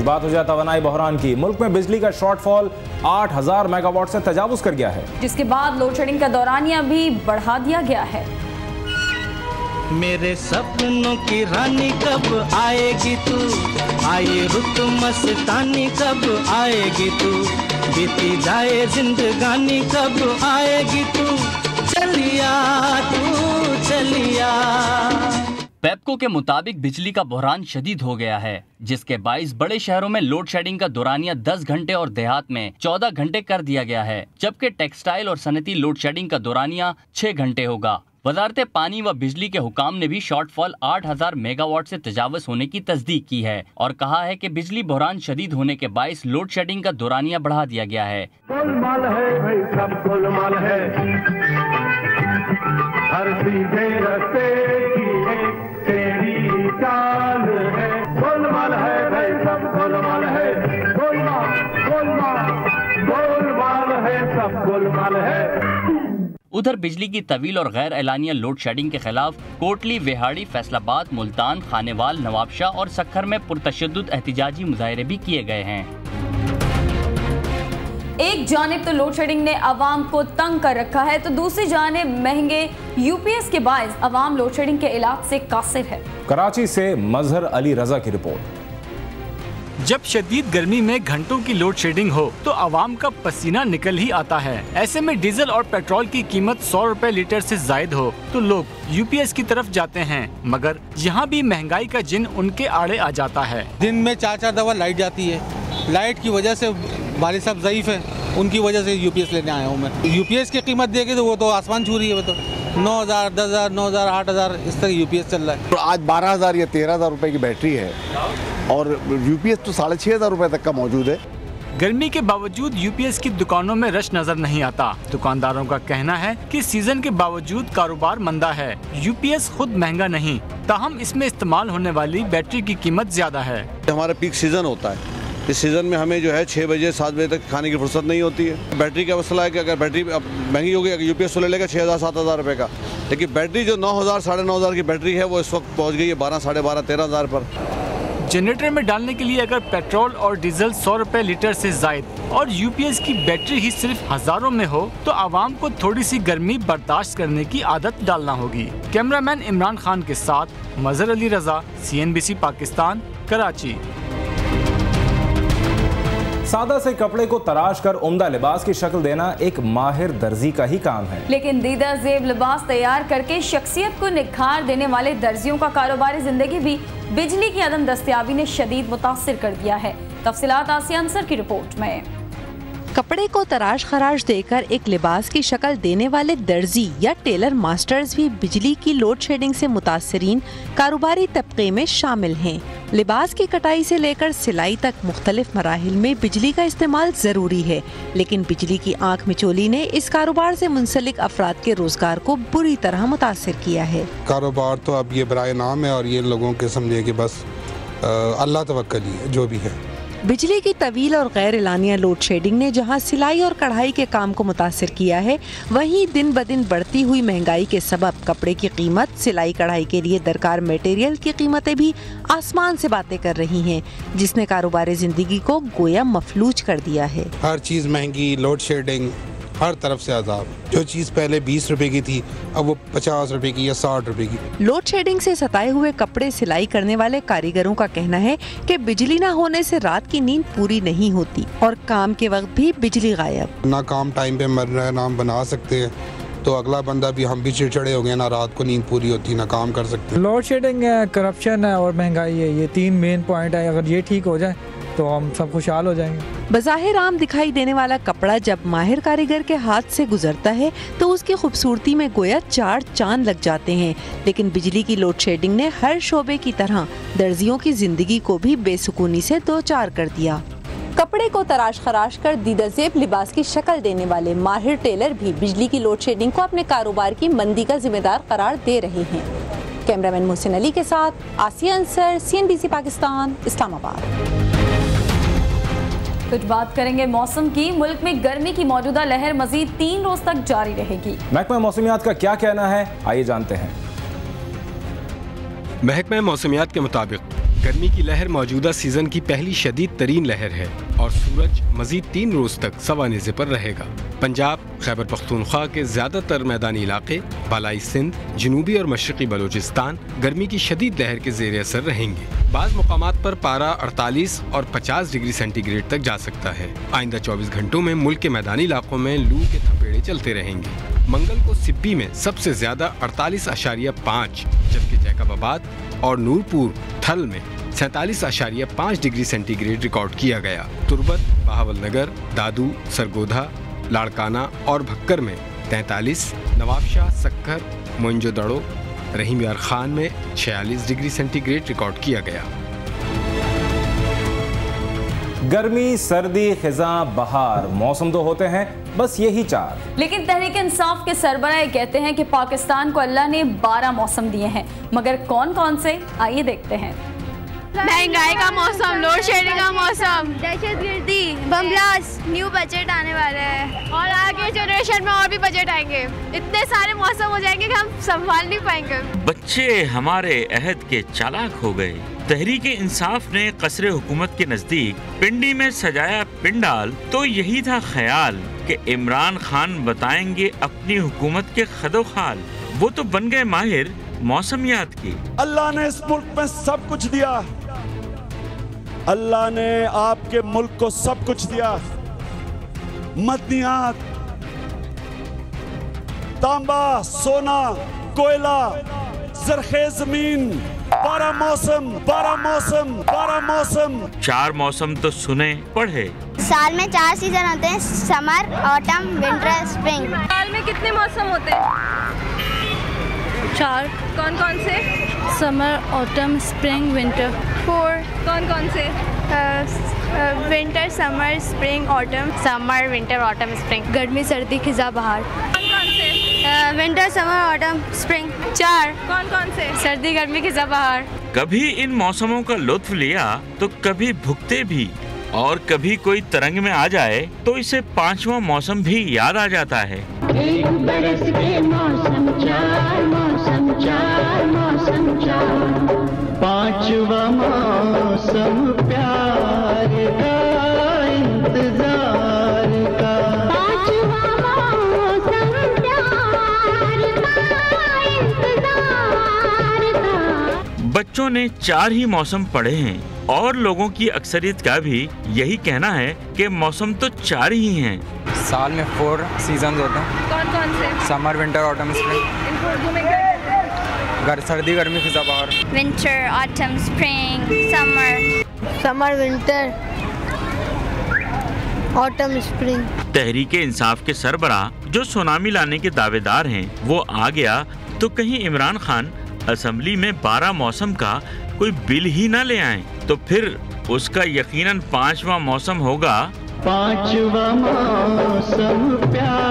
कुछ बात हो जाए तवानाई बहरान की। मुल्क में बिजली का शॉर्टफॉल 8000 मेगावाट से तजावुज कर गया है, जिसके बाद लोड शेडिंग का दौरानिया भी बढ़ा दिया गया है। मेरे सपनों की रानी कब आएगी तू, आए रुत मस्तानी कब आएगी तू, बीती जाए जिंदगानी कब आएगी तू, चलिया तू चलिया। पेप्को के मुताबिक बिजली का बहरान शदीद हो गया है, जिसके बाइस बड़े शहरों में लोड शेडिंग का दौरानिया 10 घंटे और देहात में 14 घंटे कर दिया गया है, जबकि टेक्सटाइल और सनती लोड शेडिंग का दौरानिया 6 घंटे होगा। वजारत पानी व बिजली के हुकाम ने भी शॉर्टफॉल 8000 मेगावाट से तजावुज होने की तस्दीक की है और कहा है कि बिजली बहरान शदीद होने के बाइस लोड शेडिंग का दौरानिया बढ़ा दिया गया है। गोलमाल है भाई, सब गोलमाल है, हर सीधे रस्ते की है तेरी चाल है, गोलमाल है भाई, सब गोलमाल है, गोलमाल गोलमाल गोलमाल है, सब गोलमाल है। उधर बिजली की तवील और गैर एलानिया लोड शेडिंग के खिलाफ कोटली, वेहाड़ी, फैसलाबाद, मुल्तान, खानेवाल, नवाबशाह और सक्खर में पुरतशद्दुद एहतिजाजी मुजाहरे भी किए गए हैं। एक जानिब तो लोड शेडिंग ने आवाम को तंग कर रखा है, तो दूसरी जानिब महंगे यूपीएस के बायस आवाम लोड शेडिंग के इलाज से कासिर है। कराची से मजहर अली रजा की रिपोर्ट। जब शदीद गर्मी में घंटों की लोड शेडिंग हो तो आवाम का पसीना निकल ही आता है। ऐसे में डीजल और पेट्रोल की कीमत 100 रुपए लीटर से जायद हो तो लोग यूपीएस की तरफ जाते हैं, मगर यहाँ भी महंगाई का जिन उनके आड़े आ जाता है। दिन में 4-4 दफा लाइट जाती है, लाइट की वजह से बारिश साहब ज़ईफ है, उनकी वजह से यूपीएस लेने आया हूँ मैं। यूपीएस की कीमत देखे तो वो तो आसमान छू रही है, वो तो 9000, 10000, 9000, 8000 इस तरह यूपीएस चल रहा है। तो आज 12000 या 13000 रुपए की बैटरी है और यूपीएस तो 6500 रुपए तक का मौजूद है। गर्मी के बावजूद यूपीएस की दुकानों में रश नजर नहीं आता। दुकानदारों का कहना है कि सीजन के बावजूद कारोबार मंदा है। यूपीएस खुद महंगा नहीं, ताहम इसमें इस्तेमाल होने वाली बैटरी की कीमत ज्यादा है। हमारा पीक सीजन होता है, इस सीज़न में हमें जो है 6 बजे 7 बजे तक खाने की फुर्सत नहीं होती है। बैटरी का मसला है कि अगर बैटरी अब महंगी होगी, अगर यूपीएस तो ले लेगा 6000-7000 रुपए का, लेकिन बैटरी जो 9000 साढ़े 9000 की बैटरी है वो इस वक्त पहुंच गई है 12, साढ़े 12, 13000 पर। जनरेटर में डालने के लिए अगर पेट्रोल और डीजल 100 रुपए लीटर से जायद और यूपीएस की बैटरी ही सिर्फ हजारों में हो तो आवाम को थोड़ी सी गर्मी बर्दाश्त करने की आदत डालना होगी। कैमरामैन इमरान खान के साथ मजहर अली रजा, CNBC पाकिस्तान, कराची। सादा से कपड़े को तराश कर उम्दा लिबास की शक्ल देना एक माहिर दर्जी का ही काम है, लेकिन दीदा जेब लिबास तैयार करके शख्सियत को निखार देने वाले दर्जियों का कारोबारी जिंदगी भी बिजली की अदम दस्तयाबी ने शदीद मुतासिर कर दिया है। तफसीलात आसिया अंसर की रिपोर्ट में। कपड़े को तराश खराश देकर एक लिबास की शक्ल देने वाले दर्जी या टेलर मास्टर्स भी बिजली की लोड शेडिंग से मुतासरीन कारोबारी तबके में शामिल हैं। लिबास की कटाई से लेकर सिलाई तक मुख्तलिफ मराहिल में बिजली का इस्तेमाल जरूरी है, लेकिन बिजली की आंख मिचोली ने इस कारोबार से मुंसलिक अफराद के रोजगार को बुरी तरह मुतासिर किया है। कारोबार तो अब ये बराए नाम है और ये लोगों के समझे कि बस अल्लाह तवक्कल ही है जो भी है। बिजली की तवील और गैर एलानिया लोड शेडिंग ने जहां सिलाई और कढ़ाई के काम को मुतासिर किया है, वहीं दिन ब दिन बढ़ती हुई महंगाई के सबब कपड़े की कीमत, सिलाई कढ़ाई के लिए दरकार मटेरियल की कीमतें भी आसमान से बातें कर रही हैं, जिसने कारोबारी जिंदगी को गोया मफलूज कर दिया है। हर चीज़ महंगी, लोड शेडिंग, हर तरफ से अजाब। जो चीज़ पहले 20 रुपए की थी अब वो 50 रुपए की या 60 रुपए की। लोड शेडिंग से सताए हुए कपड़े सिलाई करने वाले कारीगरों का कहना है कि बिजली न होने से रात की नींद पूरी नहीं होती और काम के वक्त भी बिजली गायब। ना काम टाइम पे मर रहा है, ना हम बना सकते हैं, तो अगला बंदा भी हम भी चिड़चिड़े हो गए, ना रात को नींद पूरी होती, ना काम कर सकते। लोड शेडिंग है, करप्शन है और महंगाई है, ये 3 मेन पॉइंट है। अगर ये ठीक हो जाए तो हम सब खुशहाल हो जाएंगे। बज़ाहिर आम दिखाई देने वाला कपड़ा जब माहिर कारीगर के हाथ से गुजरता है तो उसकी खूबसूरती में गोया 4 चांद लग जाते हैं, लेकिन बिजली की लोड शेडिंग ने हर शोबे की तरह दर्जियों की जिंदगी को भी बेसुकूनी से 2-4 कर दिया। कपड़े को तराश खराश कर दीदा जेब लिबास की शक्ल देने वाले माहिर टेलर भी बिजली की लोड शेडिंग को अपने कारोबार की मंदी का जिम्मेदार करार दे रहे हैं। कैमरामैन मोहसिन अली के साथ आसिया अंसर, CNBC पाकिस्तान, इस्लामाबाद। कुछ बात करेंगे मौसम की। मुल्क में गर्मी की मौजूदा लहर मजीद 3 रोज तक जारी रहेगी। महकमा मौसमियात का क्या कहना है, आइए जानते हैं। महकमा मौसमियात के मुताबिक गर्मी की लहर मौजूदा सीजन की पहली शदीद तरीन लहर है और सूरज मजीद 3 रोज तक सवानेज़े पर रहेगा। पंजाब, खैबर पख्तूनख्वा के ज्यादातर मैदानी इलाके, बालाई सिंध, जनूबी और मशरकी बलूचिस्तान गर्मी की शदीद लहर के ज़ेर असर रहेंगे। बाज़ मुकामात पर पारा 48 और 50 डिग्री सेंटीग्रेड तक जा सकता है। आइंदा 24 घंटों में मुल्क के मैदानी इलाकों में लू के थपेड़े चलते रहेंगे। मंगल को सिब्बी में सबसे ज्यादा 48.5, जबकि जैकबाबाद और नूरपुर थल में 47.5 डिग्री सेंटीग्रेड रिकॉर्ड किया गया। तुर्बत, बहावलनगर, दादू, सरगोधा, लाड़काना और भक्कर में 43, नवाबशाह, सक्कर, मोइंजोदड़ो, रहीम यार खान में 46 डिग्री सेंटीग्रेड रिकॉर्ड किया गया। गर्मी, सर्दी, खिज़ां, बहार, मौसम तो होते हैं बस यही 4। लेकिन तहरीक इंसाफ के सरबराह कहते हैं कि पाकिस्तान को अल्लाह ने 12 मौसम दिए हैं, मगर कौन कौन से, आइए देखते हैं। महंगाई का मौसम, लोड शेडिंग का मौसम, दहशतगर्दी, बम ब्लास्ट, न्यू बजट आने वाला है और आगे जनरेशन में और भी बजट आएंगे। इतने सारे मौसम हो जाएंगे कि हम संभाल नहीं पाएंगे। बच्चे हमारे अहद के चालाक हो गए। तहरीक इंसाफ ने कसरे हुकूमत के नजदीक पिंडी में सजाया पिंडाल, तो यही था ख्याल कि इमरान खान बताएंगे अपनी हुकूमत के खदोखाल। वो तो बन गए माहिर मौसमियात की। अल्लाह ने इस मुल्क में सब कुछ दिया, अल्लाह ने आपके मुल्क को सब कुछ दिया। मदनियात, तांबा, सोना, कोयला, जरखेज जमीन, 12 मौसम, 12 मौसम, 12 मौसम। 4 मौसम तो सुने पढ़े। साल में 4 सीजन होते हैं, समर, ऑटम, विंटर, स्प्रिंग। साल में कितने मौसम होते हैं? 4। कौन कौन से? Summer, autumn, spring, winter. 4। कौन कौन से? Winter, summer, spring, autumn. Summer, winter, autumn, spring. गर्मी, सर्दी, खिज़ां, बहार। कौन कौन से? Winter, summer, autumn, spring. 4। कौन कौन से? सर्दी, गर्मी, खिज़ां, बहार। कभी इन मौसमों का लुत्फ लिया तो कभी भुगते भी, और कभी कोई तरंग में आ जाए तो इसे 5वां मौसम भी याद आ जाता है। एक बरस के मौसम 4, मौसम 4, मौसम 4। 5वां मौसम प्यार का, इंतजार का। 5वां मौसम प्यार का, इंतजार का। बच्चों ने 4 ही मौसम पढ़े हैं और लोगों की अक्सरियत का भी यही कहना है कि मौसम तो 4 ही हैं। साल में 4 सीजन होते हैं। कौन कौन से? Summer, winter, autumn, spring. इनको उर्दू में क्या कहते हैं? सर्दी, गर्मी, खिज़ां, बहार। Winter, autumn, spring, summer. Summer, winter, autumn, spring. Tehreek Insaf के सरबराह जो सुनामी लाने के दावेदार हैं, वो आ गया तो कहीं इमरान खान असेंबली में 12 मौसम का कोई बिल ही ना ले आए, तो फिर उसका यकीनन 5वां मौसम होगा। 5वां मौसम प्यार